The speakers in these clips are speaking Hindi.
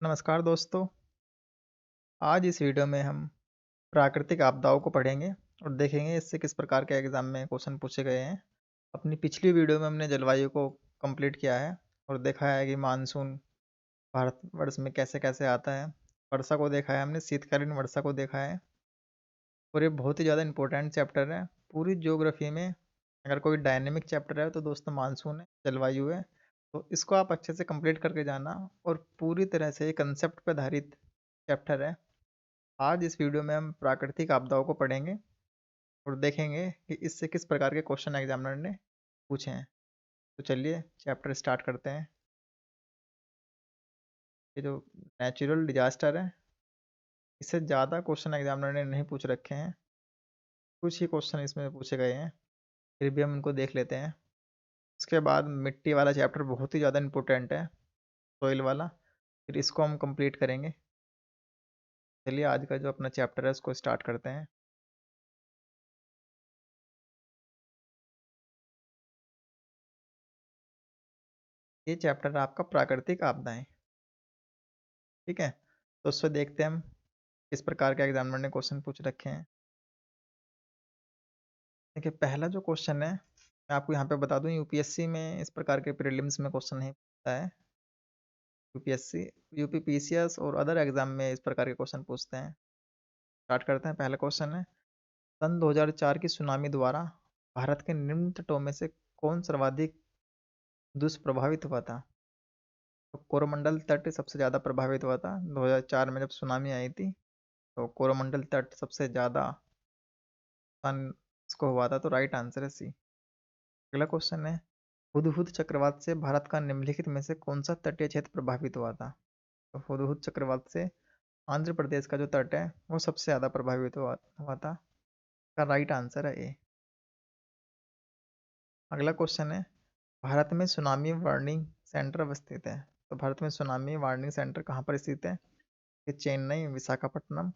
नमस्कार दोस्तों। आज इस वीडियो में हम प्राकृतिक आपदाओं को पढ़ेंगे और देखेंगे इससे किस प्रकार के एग्जाम में क्वेश्चन पूछे गए हैं। अपनी पिछली वीडियो में हमने जलवायु को कंप्लीट किया है और देखा है कि मानसून भारतवर्ष में कैसे कैसे आता है। वर्षा को देखा है हमने, शीतकालीन वर्षा को देखा है और ये बहुत ही ज़्यादा इंपॉर्टेंट चैप्टर है पूरी ज्योग्राफी में। अगर कोई डायनेमिक चैप्टर है तो दोस्तों मानसून है, जलवायु है। तो इसको आप अच्छे से कंप्लीट करके जाना और पूरी तरह से कंसेप्ट पर आधारित चैप्टर है। आज इस वीडियो में हम प्राकृतिक आपदाओं को पढ़ेंगे और देखेंगे कि इससे किस प्रकार के क्वेश्चन एग्जामिनर ने पूछे हैं। तो चलिए चैप्टर स्टार्ट करते हैं। ये जो नेचुरल डिजास्टर है, इससे ज़्यादा क्वेश्चन एग्जामिनर ने नहीं पूछ रखे हैं, कुछ ही क्वेश्चन इसमें पूछे गए हैं, फिर भी हम उनको देख लेते हैं। उसके बाद मिट्टी वाला चैप्टर बहुत ही ज़्यादा इम्पोर्टेंट है, सोइल वाला, फिर इसको हम कंप्लीट करेंगे। चलिए आज का जो अपना चैप्टर है उसको स्टार्ट करते हैं। ये चैप्टर है आपका प्राकृतिक आपदाएं, ठीक है। तो उससे देखते हैं हम किस प्रकार के एग्जामिनर ने क्वेश्चन पूछ रखे हैं। देखिए पहला जो क्वेश्चन है, मैं आपको यहाँ पे बता दूं, यूपीएससी में इस प्रकार के प्रीलिम्स में क्वेश्चन नहीं पूछता है। यूपीएससी, यूपी पीसीएस और अदर एग्जाम में इस प्रकार के क्वेश्चन पूछते हैं। स्टार्ट करते हैं। पहला क्वेश्चन है, सन 2004 की सुनामी द्वारा भारत के निम्न तटों में से कौन सर्वाधिक दुष्प्रभावित हुआ था। तो कोरोमंडल तट सबसे ज़्यादा प्रभावित हुआ था 2004 में जब सुनामी आई थी। तो कोरोमंडल तट सबसे ज़्यादा नुकसान इसको हुआ था, तो राइट आंसर है सी। अगला क्वेश्चन है, हुदहुद चक्रवात से भारत का निम्नलिखित में से कौन सा तटीय क्षेत्र प्रभावित हुआ था। तो हुदहुद चक्रवात से आंध्र प्रदेश का जो तट है वो सबसे ज़्यादा प्रभावित हुआ था। का राइट आंसर है ए। अगला क्वेश्चन है, भारत में सुनामी वार्निंग सेंटर अवस्थित है। तो भारत में सुनामी वार्निंग सेंटर कहाँ पर स्थित है। ये चेन्नई, विशाखापट्टनम।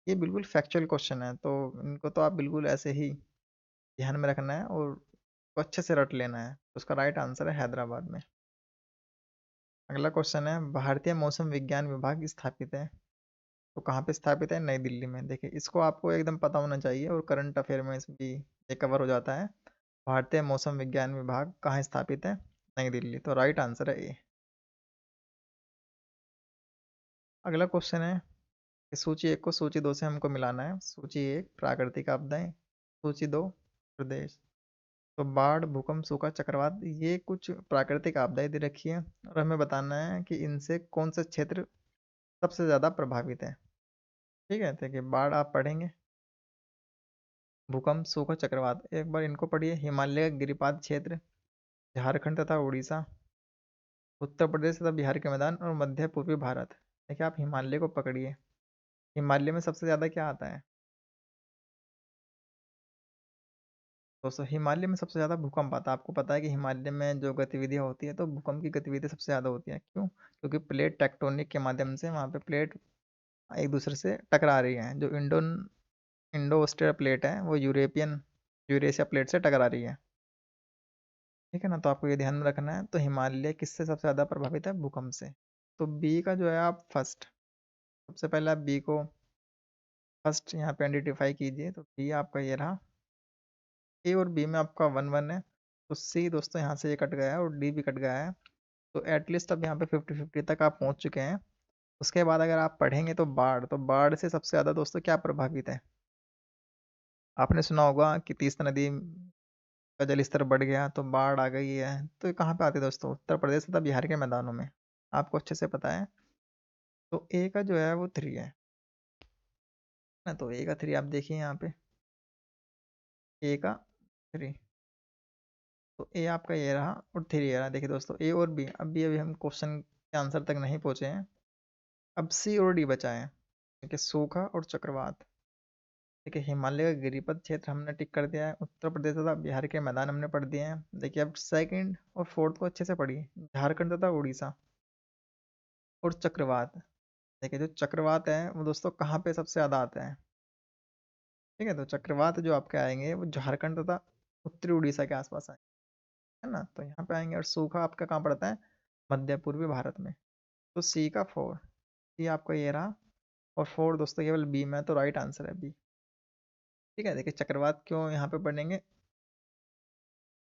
ये बिल्कुल फैक्चुअल क्वेश्चन है, तो इनको तो आप बिल्कुल ऐसे ही ध्यान में रखना है और अच्छे से रट लेना है। तो उसका राइट आंसर है हैदराबाद में। अगला क्वेश्चन है, भारतीय मौसम विज्ञान विभाग स्थापित है। तो कहाँ पे स्थापित है, नई दिल्ली में। देखिए इसको आपको एकदम पता होना चाहिए और करंट अफेयर में भी ये कवर हो जाता है। भारतीय मौसम विज्ञान विभाग कहाँ स्थापित है, नई दिल्ली। तो राइट आंसर है ए। अगला क्वेश्चन है कि सूची एक को सूची दो से हमको मिलाना है। सूची एक प्राकृतिक आपदाएं, सूची दो प्रदेश। तो बाढ़, भूकंप, सूखा, चक्रवात, ये कुछ प्राकृतिक आपदाएं दे रखी है और हमें बताना है कि इनसे कौन सा क्षेत्र सबसे ज़्यादा प्रभावित है। ठीक है, देखिए बाढ़ आप पढ़ेंगे, भूकंप, सूखा, चक्रवात एक बार इनको पढ़िए। हिमालय का गिरिपात क्षेत्र, झारखंड तथा उड़ीसा, उत्तर प्रदेश तथा बिहार के मैदान और मध्य पूर्वी भारत। देखिए आप हिमालय को पकड़िए। हिमालय में सबसे ज़्यादा क्या आता है दोस्तों, हिमालय में सबसे ज़्यादा भूकंप आता है। आपको पता है कि हिमालय में जो गतिविधियाँ होती है तो भूकंप की गतिविधि सबसे ज़्यादा होती है। क्यों? क्योंकि प्लेट टेक्टोनिक के माध्यम से वहाँ पे प्लेट एक दूसरे से टकरा रही है। जो इंडो ऑस्ट्रिया प्लेट है वो यूरेशिया प्लेट से टकरा रही है। ठीक है ना, तो आपको ये ध्यान में रखना है। तो हिमालय किससे सबसे ज़्यादा प्रभावित है, भूकंप से। तो बी का जो है आप फर्स्ट, सबसे पहले आप बी को फर्स्ट यहाँ पे आइडेंटिफाई कीजिए। तो बी आपका ये रहा। ए और बी में आपका 1-1 है। तो सी दोस्तों यहाँ से ये कट गया है और डी भी कट गया है। तो एटलीस्ट अब यहाँ पे 50-50 तक आप पहुँच चुके हैं। उसके बाद अगर आप पढ़ेंगे तो बाढ़ से सबसे ज़्यादा दोस्तों क्या प्रभावित है। आपने सुना होगा कि तीस्ता नदी का जल स्तर बढ़ गया तो बाढ़ आ गई है। तो ये कहाँ पे आती है दोस्तों, उत्तर प्रदेश तथा बिहार के मैदानों में। आपको अच्छे से पता है। तो ए का जो है वो 3 है ना। तो ए का 3 आप देखिए यहाँ पे, ए का 3। तो ए आपका ये रहा और 3 ये रहा। देखिए दोस्तों ए और बी, अभी हम क्वेश्चन के आंसर तक नहीं पहुंचे हैं। अब सी और डी बचा है। देखिए सूखा और चक्रवात। देखिए हिमालय का गिरिपथ क्षेत्र हमने टिक कर दिया है। उत्तर प्रदेश तथा बिहार के मैदान हमने पढ़ दिए हैं। देखिए अब सेकंड और फोर्थ को अच्छे से पढ़िए, झारखंड तथा उड़ीसा और चक्रवात। देखिए जो चक्रवात है वो दोस्तों कहाँ पे सबसे ज़्यादा आता है। ठीक है, तो चक्रवात जो आपके आएंगे वो झारखंड तथा उत्तरी उड़ीसा के आसपास आएंगे, है ना। तो यहाँ पे आएंगे। और सूखा आपका कहाँ पड़ता है, मध्य पूर्वी भारत में। तो सी का 4। ये आपका ये रहा। और 4 दोस्तों केवल बी में है, तो राइट आंसर है बी। ठीक है, देखिए चक्रवात क्यों यहाँ पे बनेंगे,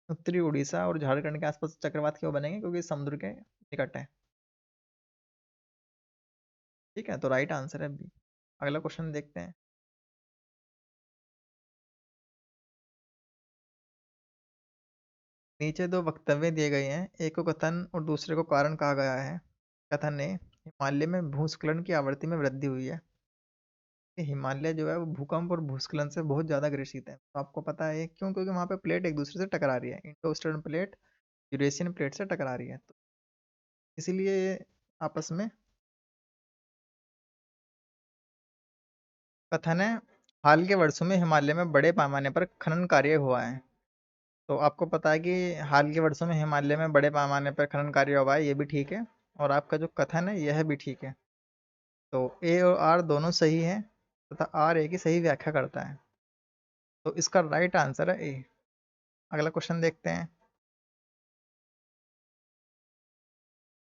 उत्तरी उड़ीसा और झारखंड के आसपास चक्रवात क्यों बनेंगे, क्योंकि समुद्र के निकट है। ठीक है, तो राइट आंसर है बी। अगला क्वेश्चन देखते हैं। नीचे दो वक्तव्य दिए गए हैं, एक को कथन और दूसरे को कारण कहा गया है। कथन है, हिमालय में भूस्खलन की आवृत्ति में वृद्धि हुई है। कि हिमालय जो है वो भूकंप और भूस्खलन से बहुत ज़्यादा ग्रसित है। तो आपको पता है क्यों, क्योंकि वहाँ पे प्लेट एक दूसरे से टकरा रही है, Indo eastern plate Eurasian plate से टकरा रही है, तो इसीलिए ये आपस में। कथन है, हाल के वर्षों में हिमालय में बड़े पैमाने पर खनन कार्य हुआ है। तो आपको पता है कि हाल के वर्षों में हिमालय में बड़े पैमाने पर खनन कार्य हुआ है, ये भी ठीक है। और आपका जो कथन है यह भी ठीक है। तो ए और आर दोनों सही है, तथा आर ए की सही व्याख्या करता है। तो इसका राइट आंसर है ए। अगला क्वेश्चन देखते हैं।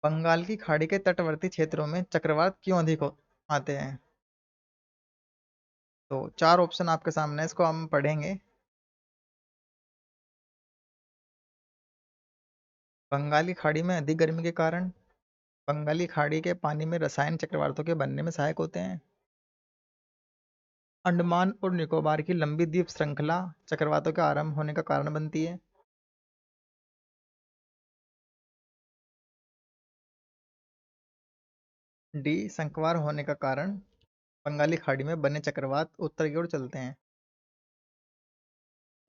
बंगाल की खाड़ी के तटवर्ती क्षेत्रों में चक्रवात क्यों आते हैं। तो 4 ऑप्शन आपके सामने है, इसको हम पढ़ेंगे। बंगाली खाड़ी में अधिक गर्मी के कारण, बंगाली खाड़ी के पानी में रसायन चक्रवातों के बनने में सहायक होते हैं, अंडमान और निकोबार की लंबी द्वीप श्रृंखला चक्रवातों के आरंभ होने का कारण बनती है, डी संकवार होने का कारण बंगाली खाड़ी में बने चक्रवात उत्तर की ओर चलते हैं।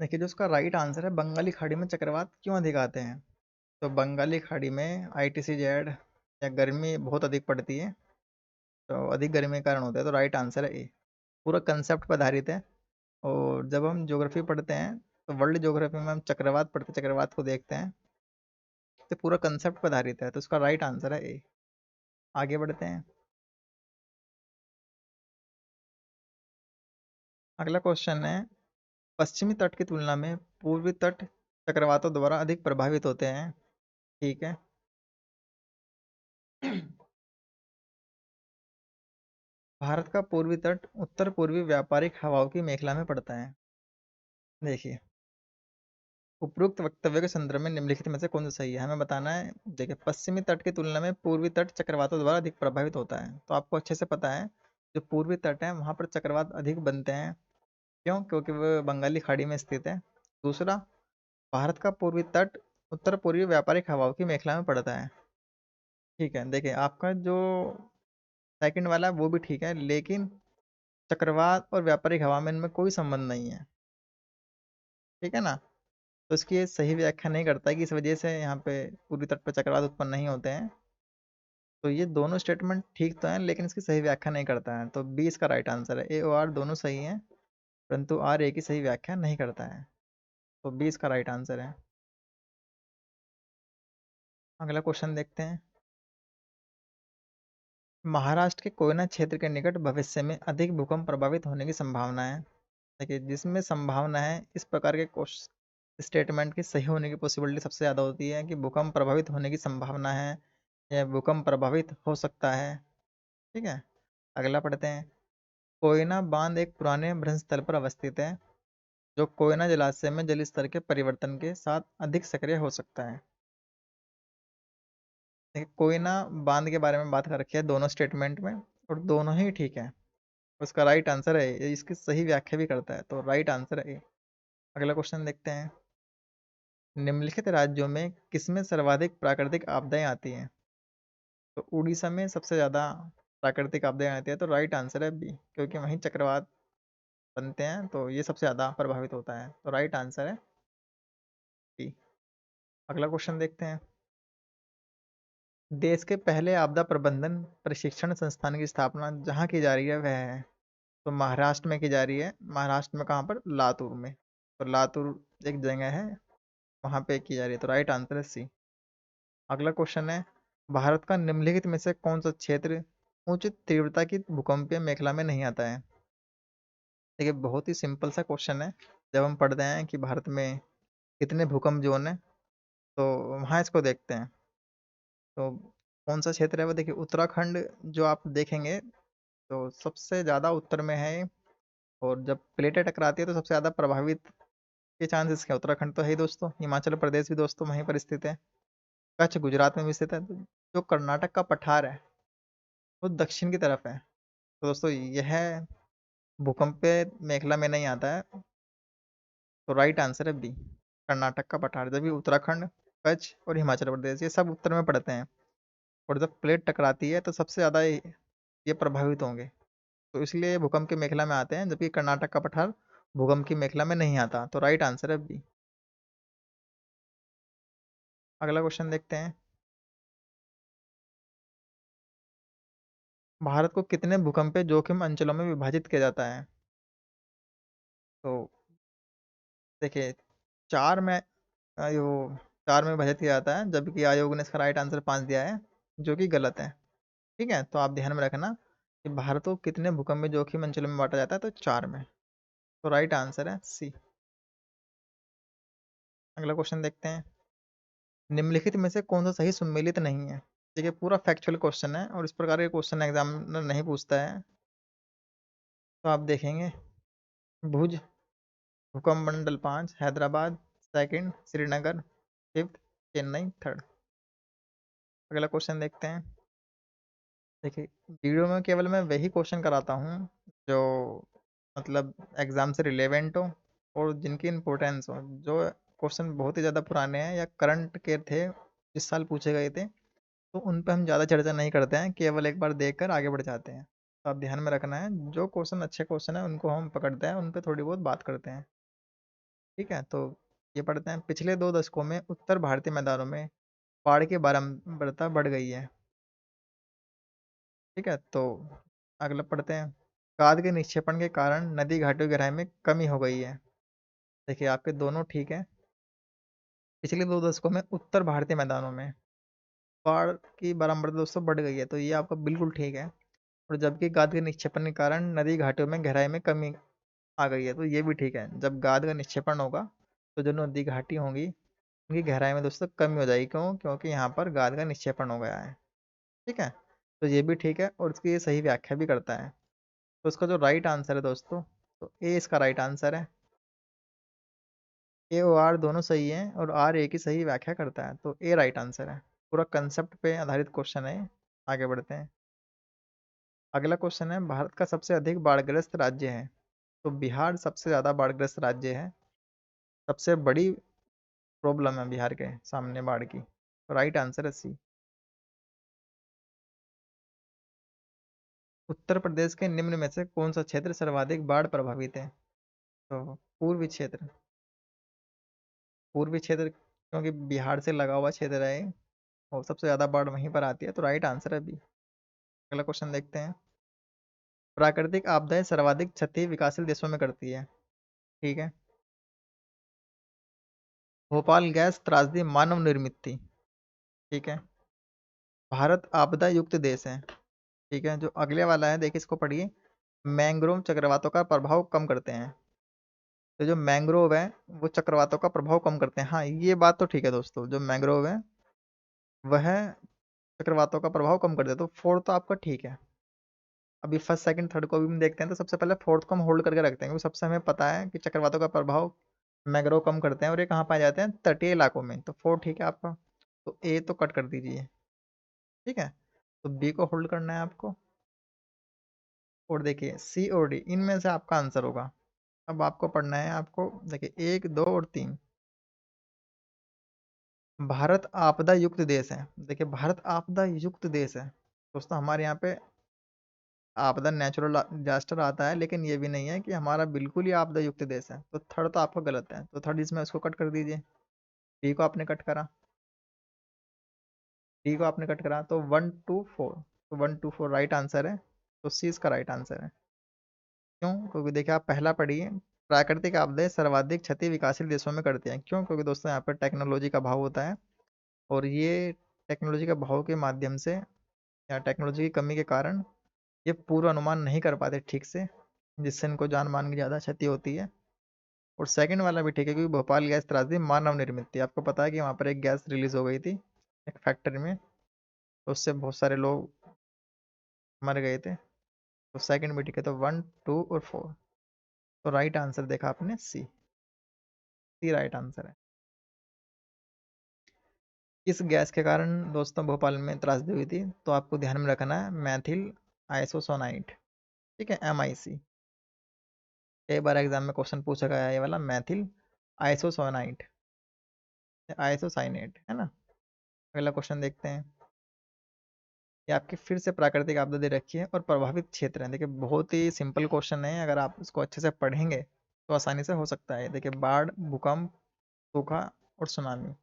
देखिए जो उसका राइट आंसर है, बंगाली खाड़ी में चक्रवात क्यों अधिक आते हैं। तो बंगाली खाड़ी में ITCZ या गर्मी बहुत अधिक पड़ती है, तो अधिक गर्मी के कारण होता है, तो राइट आंसर है ए। पूरा कंसेप्ट पर आधारित है। और जब हम ज्योग्राफी पढ़ते हैं, तो वर्ल्ड ज्योग्राफी में हम चक्रवात पढ़ते हैं, चक्रवात को देखते हैं, तो पूरा कंसेप्ट पर आधारित है, तो उसका राइट आंसर है ए। आगे बढ़ते हैं। अगला क्वेश्चन है, पश्चिमी तट की तुलना में पूर्वी तट चक्रवातों द्वारा अधिक प्रभावित होते हैं। ठीक है। भारत का पूर्वी तट उत्तर पूर्वी व्यापारिक हवाओं की मेखला में पड़ता है। देखिए, उपरोक्त वक्तव्य के संदर्भ में निम्नलिखित में से कौन सा सही है, हमें बताना है। देखिए, पश्चिमी तट की तुलना में पूर्वी तट चक्रवातों द्वारा अधिक प्रभावित होता है, तो आपको अच्छे से पता है जो पूर्वी तट है वहाँ पर चक्रवात अधिक बनते हैं। क्यों, क्योंकि वह बंगाली खाड़ी में स्थित है। दूसरा, भारत का पूर्वी तट उत्तर पूर्वी व्यापारिक हवाओं की मेखला में पड़ता है। ठीक है, देखिए आपका जो सेकंड वाला है वो भी ठीक है, लेकिन चक्रवात और व्यापारिक हवा में इनमें कोई संबंध नहीं है। ठीक है ना। तो इसकी ये सही व्याख्या नहीं करता है कि इस वजह से यहाँ पे पूर्वी तट पर चक्रवात उत्पन्न नहीं होते हैं। तो ये दोनों स्टेटमेंट ठीक तो हैं, लेकिन इसकी सही व्याख्या नहीं करता है, तो बी इसका राइट आंसर है। ए और आर दोनों सही हैं, परंतु आर ए की सही व्याख्या नहीं करता है, तो बी इसका राइट आंसर है। अगला क्वेश्चन देखते हैं। महाराष्ट्र के कोयना क्षेत्र के निकट भविष्य में अधिक भूकंप प्रभावित होने की संभावना है। देखिए, जिसमें संभावना है, इस प्रकार के क्वेश्चन स्टेटमेंट की सही होने की पॉसिबिलिटी सबसे ज़्यादा होती है कि भूकंप प्रभावित होने की संभावना है या भूकंप प्रभावित हो सकता है। ठीक है, अगला पढ़ते हैं। कोयना बांध एक पुराने भ्रंश स्थल पर अवस्थित है, जो कोयना जलाशय में जल स्तर के परिवर्तन के साथ अधिक सक्रिय हो सकता है। देखिए, कोयना बांध के बारे में बात कर रखी है दोनों स्टेटमेंट में, और दोनों ही ठीक है। उसका राइट आंसर है ये, इसकी सही व्याख्या भी करता है, तो राइट आंसर है ए। अगला क्वेश्चन देखते हैं। निम्नलिखित राज्यों में किसमें सर्वाधिक प्राकृतिक आपदाएं आती हैं। तो उड़ीसा में सबसे ज़्यादा प्राकृतिक आपदाएं आती है, तो राइट आंसर है बी, क्योंकि वहीं चक्रवात बनते हैं, तो ये सबसे ज़्यादा प्रभावित होता है, तो राइट आंसर है बी। अगला क्वेश्चन देखते हैं। देश के पहले आपदा प्रबंधन प्रशिक्षण संस्थान की स्थापना जहाँ की जा रही है वह है। तो महाराष्ट्र में की जा रही है। महाराष्ट्र में कहाँ पर, लातूर में। तो लातूर एक जगह है, वहाँ पे की जा रही है, तो राइट आंसर है सी। अगला क्वेश्चन है, भारत का निम्नलिखित में से कौन सा क्षेत्र उच्च तीव्रता की भूकंपीय मेखला में नहीं आता है। देखिए, बहुत ही सिंपल सा क्वेश्चन है। जब हम पढ़ते हैं कि भारत में कितने भूकंप जोन है, तो वहाँ इसको देखते हैं। तो कौन सा क्षेत्र है वो? देखिए उत्तराखंड जो आप देखेंगे तो सबसे ज़्यादा उत्तर में है, और जब प्लेटें टकराती है तो सबसे ज़्यादा प्रभावित के चांसेस क्या? उत्तराखंड तो है ही दोस्तों, हिमाचल प्रदेश भी दोस्तों वहीं पर स्थित है, कच्छ गुजरात में भी स्थित है, तो जो कर्नाटक का पठार है वो दक्षिण की तरफ है। तो दोस्तों यह भूकंप मेखला में नहीं आता है, तो राइट आंसर है बी, कर्नाटक का पठार। जबकि उत्तराखंड, कच्छ और हिमाचल प्रदेश ये सब उत्तर में पड़ते हैं, और जब प्लेट टकराती है तो सबसे ज़्यादा ये प्रभावित होंगे, तो इसलिए भूकंप की मेखला में आते हैं, जबकि कर्नाटक का पठार भूकंप की मेखला में नहीं आता। तो राइट आंसर है बी। अगला क्वेश्चन देखते हैं। भारत को कितने भूकंपीय जोखिम अंचलों में विभाजित किया जाता है? तो देखिए चार में वो चार में विभाजित किया जाता है, जबकि आयोग ने इसका राइट आंसर 5 दिया है, जो कि गलत है। ठीक है, तो आप ध्यान में रखना कि भारत को कितने भूकंपीय जोखिम अंचलों में बांटा जाता है, तो 4 में। तो राइट आंसर है सी। अगला क्वेश्चन देखते हैं। निम्नलिखित में से कौन सा सही सुमेलित नहीं है? देखिए पूरा फैक्चुअल क्वेश्चन है, और इस प्रकार के क्वेश्चन एग्जामिनर नहीं पूछता है। तो आप देखेंगे, भुज, भूकंप मंडल 5 Hyderabad, second Srinagar, fifth Chennai, third. अगला क्वेश्चन देखते हैं। देखिए वीडियो में केवल मैं वही क्वेश्चन कराता हूँ जो मतलब एग्जाम से रिलेवेंट हो, और जिनकी इम्पोर्टेंस हो। जो क्वेश्चन बहुत ही ज़्यादा पुराने हैं या करंट के थे, इस साल पूछे गए थे, तो उन पे हम ज़्यादा चर्चा नहीं करते हैं, केवल एक बार देखकर आगे बढ़ जाते हैं। तो आप ध्यान में रखना है, जो क्वेश्चन अच्छे क्वेश्चन है उनको हम पकड़ते हैं, उन पे थोड़ी बहुत बात करते हैं। ठीक है, तो ये पढ़ते हैं। पिछले 2 दशकों में उत्तर भारतीय मैदानों में बाढ़ की बारंबारता बढ़ गई है। ठीक है, तो अगला पढ़ते हैं। खाद के निक्षेपण के कारण नदी घाटियों की गहराई में कमी हो गई है। देखिए आपके दोनों ठीक है। पिछले 2 दशकों में उत्तर भारतीय मैदानों में बाढ़ की बारंबारता दोस्तों बढ़ गई है, तो ये आपका बिल्कुल ठीक है। और जबकि गाद के निक्षेपण के कारण नदी घाटियों में गहराई में कमी आ गई है, तो ये भी ठीक है। जब गाद का निक्षेपण होगा तो जो नदी घाटी होंगी उनकी गहराई में दोस्तों कमी हो जाएगी। क्यों? क्योंकि यहाँ पर गाद का निक्षेपण हो गया है। ठीक है, तो ये भी ठीक है, और इसकी ये सही व्याख्या भी करता है। तो इसका जो राइट आंसर है दोस्तों, तो ए इसका राइट आंसर है। ए और आर दोनों सही हैं, और आर ए की सही व्याख्या करता है, तो ए राइट आंसर है। पूरा कंसेप्ट पे आधारित क्वेश्चन है। आगे बढ़ते हैं। अगला क्वेश्चन है, भारत का सबसे अधिक बाढ़ग्रस्त राज्य है? तो बिहार सबसे ज़्यादा बाढ़ग्रस्त राज्य है। सबसे बड़ी प्रॉब्लम है बिहार के सामने बाढ़ की। तो राइट आंसर है सी। उत्तर प्रदेश के निम्न में से कौन सा क्षेत्र सर्वाधिक बाढ़ प्रभावित है? तो पूर्वी क्षेत्र। पूर्वी क्षेत्र क्योंकि बिहार से लगा हुआ क्षेत्र है ये, और सबसे ज़्यादा बाढ़ वहीं पर आती है, तो राइट आंसर है बी। अगला क्वेश्चन देखते हैं। प्राकृतिक आपदाएं सर्वाधिक क्षति विकासशील देशों में करती है। ठीक है, भोपाल गैस त्रासदी मानव निर्मित थी। ठीक है, भारत आपदा युक्त देश है। ठीक है, जो अगले वाला है देखिए इसको पढ़िए। मैंग्रोव चक्रवातों का प्रभाव कम करते हैं। तो जो मैंग्रोव है वो चक्रवातों का प्रभाव कम करते हैं। हाँ ये बात तो ठीक है दोस्तों, जो मैंग्रोव है वह चक्रवातों का प्रभाव कम कर देता है। तो फोर्थ तो आपका ठीक है। अभी फर्स्ट सेकंड थर्ड को भी हम देखते हैं, तो सबसे पहले फोर्थ को हम होल्ड करके रखते हैं, क्योंकि सबसे हमें पता है कि चक्रवातों का प्रभाव मैंग्रोव कम करते हैं, और ये कहाँ पाए जाते हैं? तटीय इलाकों में। तो फोर्थ ठीक है आपका। तो ए तो कट कर दीजिए। ठीक है, तो बी को होल्ड करना है आपको। और देखिए सी और डी इनमें से आपका आंसर होगा। अब आपको पढ़ना है, आपको देखिए 1, 2 और 3। भारत आपदा युक्त देश है। देखिए भारत आपदा युक्त देश है दोस्तों, हमारे यहाँ पे आपदा नेचुरल डिजास्टर आता है, लेकिन ये भी नहीं है कि हमारा बिल्कुल ही आपदा युक्त देश है। तो थर्ड तो आपका गलत है, तो थर्ड इसमें उसको कट कर दीजिए। डी को आपने कट करा, डी को आपने कट करा, तो 1, 2, 4। तो 1, 2, 4 राइट आंसर है। तो सी इसका राइट आंसर है। क्यों? क्योंकि देखिए आप पहला पढ़िए। प्राकृतिक आपदाएं सर्वाधिक क्षति विकासशील देशों में करती हैं। क्यों? क्योंकि दोस्तों यहाँ पर टेक्नोलॉजी का भाव होता है, और ये टेक्नोलॉजी के भाव के माध्यम से या टेक्नोलॉजी की कमी के कारण ये पूर्व अनुमान नहीं कर पाते ठीक से, जिससे इनको जान मान की ज़्यादा क्षति होती है। और सेकंड वाला भी ठीक है, क्योंकि भोपाल गैस त्रासदी मानव निर्मित थी। आपको पता है कि वहाँ पर एक गैस रिलीज हो गई थी एक फैक्ट्री में, तो उससे बहुत सारे लोग मर गए थे। तो सेकंड भी ठीक है, तो 1, 2 और 4। तो राइट आंसर देखा आपने सी। सी राइट आंसर है। इस गैस के कारण दोस्तों भोपाल में त्रासदी हुई थी, तो आपको ध्यान में रखना है मैथिल आइसोसोनाइट। ठीक है, MIC। कई बार एग्जाम में क्वेश्चन पूछा गया है ये वाला, मैथिल आइसोसोनाइट, आइसोसाइनेट, है ना। अगला क्वेश्चन देखते हैं। ये आपकी फिर से प्राकृतिक आपदा दे रखी है और प्रभावित क्षेत्र है। देखिए बहुत ही सिंपल क्वेश्चन है, अगर आप इसको अच्छे से पढ़ेंगे तो आसानी से हो सकता है। देखिए बाढ़, भूकंप, सूखा और सुनामी।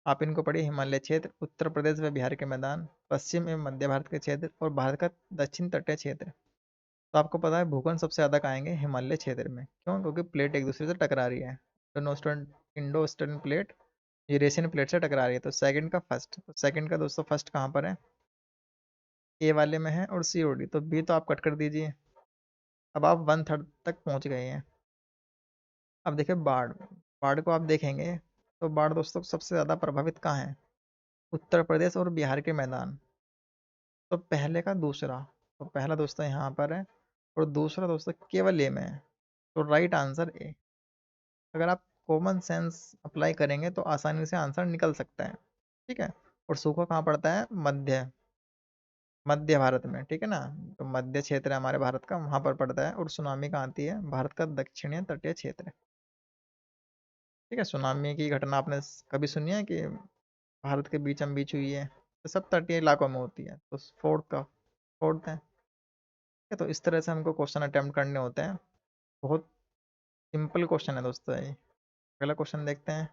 आप इनको पढ़िए। हिमालय क्षेत्र, उत्तर प्रदेश व बिहार के मैदान, पश्चिम एवं मध्य भारत के क्षेत्र और भारत का दक्षिण तटीय क्षेत्र। तो आपको पता है भूकंप सबसे ज़्यादा कहाँ आएंगे, हिमालय क्षेत्र में। क्यों? क्योंकि प्लेट एक दूसरे से टकरा रही है। Indo western plate Eurasian plate से टकरा रही है। तो सेकंड का फर्स्ट, तो सेकंड का दोस्तों फर्स्ट कहाँ पर है, ए वाले में है, और सी और डी, तो बी तो आप कट कर दीजिए। अब आप 1/3 तक पहुंच गए हैं। अब देखिए बाढ़। बाढ़ को आप देखेंगे तो बाढ़ दोस्तों सबसे ज़्यादा प्रभावित कहाँ है, उत्तर प्रदेश और बिहार के मैदान। तो पहले का दूसरा, तो पहला दोस्तों यहाँ पर है और दूसरा दोस्तों केवल ए में है। तो राइट आंसर ए। अगर आप कॉमन सेंस अप्लाई करेंगे तो आसानी से आंसर निकल सकता है। ठीक है। और सूखा कहाँ पड़ता है, मध्य मध्य भारत में। ठीक है ना। तो मध्य क्षेत्र है हमारे भारत का, वहां पर पड़ता है। और सुनामी कहाँ आती है, भारत का दक्षिणी तटीय क्षेत्र। ठीक है। सुनामी की घटना आपने कभी सुनी है कि भारत के बीचम बीच हुई है? तो सब तटीय इलाकों में होती है। तो फोर्थ है। ठीक है, तो इस तरह से हमको क्वेश्चन अटेम्प्ट करने होते हैं। बहुत सिंपल क्वेश्चन है दोस्तों ये। अगला क्वेश्चन देखते हैं।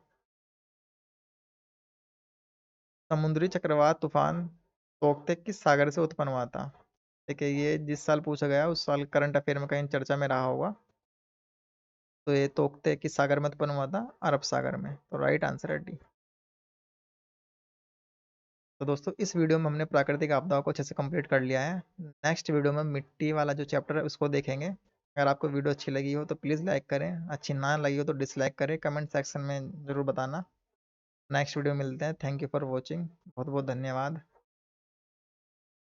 समुद्री चक्रवात तूफान तोकते किस सागर से उत्पन्न हुआ था? देखिए ये जिस साल पूछा गया उस साल करंट अफेयर में कहीं चर्चा में रहा होगा। तो ये तोकते किस सागर में उत्पन्न हुआ था, अरब सागर में। तो राइट आंसर है डी। तो दोस्तों इस वीडियो में हमने प्राकृतिक आपदाओं को अच्छे से कंप्लीट कर लिया है। नेक्स्ट वीडियो में मिट्टी वाला जो चैप्टर है उसको देखेंगे। अगर आपको वीडियो अच्छी लगी हो तो प्लीज़ लाइक करें, अच्छी ना लगी हो तो डिसलाइक करें, कमेंट सेक्शन में ज़रूर बताना। नेक्स्ट वीडियो में मिलते हैं। Thank you for watching. बहुत बहुत धन्यवाद।